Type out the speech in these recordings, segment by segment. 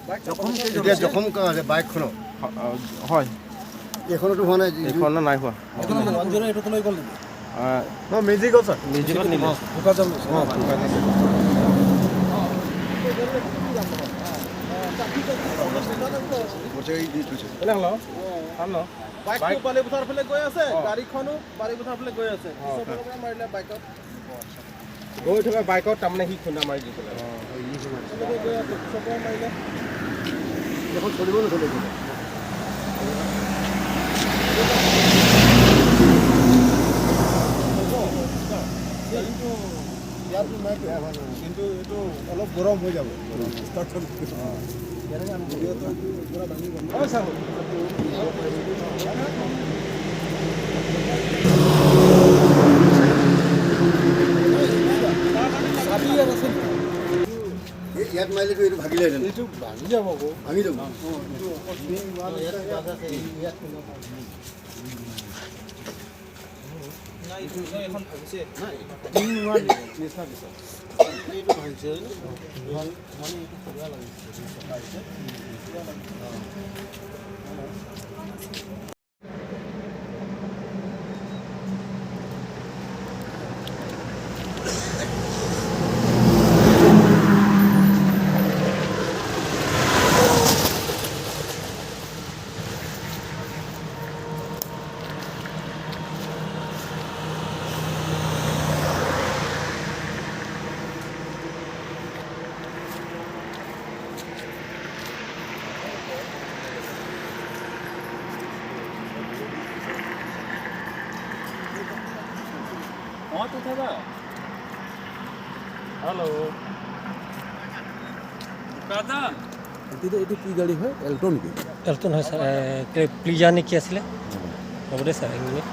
এতিয়া জখম বাইকখন হয় এইখনতো হোৱা নাই এইখন নাই হোৱা মেজিকত ছাৰ মিউজিকত নিলে বাইকটো বালিপথাৰ ফালে গৈ আছে গাড়ীখনো বালিপথাৰ ফালে গৈ আছে মাৰিলে বাইকত গৈ থকা বাইকত তাৰমানে সি খুন্দা মাৰি দিছিলে মাৰিলে এখন চলিব নচলে কিন্তু এইটো অলপ গৰম হৈ যাব ইয়াত মাৰিলেতো এইটো ভাগিলেহেঁতেন এইটো ভাঙি যাব আকৌ ভাঙি যাব এখন ভাঙিছে এইটো ভাঙিছে মানে এইটো বেয়া লাগিছে হেল্ল' দাদা এইটো কি গাড়ী হয় এল্টো নেকি এলটন হয় স্যার প্লিজা নে কি আছিলে হ'ব দে স্যার এক মিনিট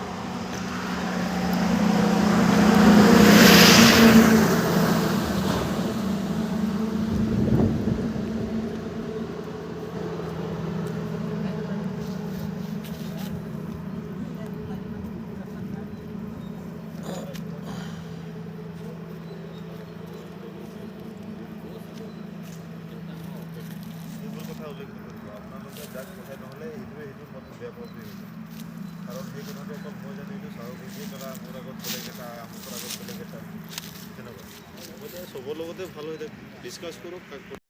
যাক পঠাই নহ'লে সেইটো মত বেয়া প্ৰব্লেম হৈছে কাৰণ সেই কথাটো অকল মই জানো এইটো চাহৰ কৰা মোৰ আগত বেলেগ এটা আমুকৰ আগত বেলেগ এটা তেনেকুৱা গতিকে চবৰ লগতে ভাল হৈ ডিছকাছ কৰোঁ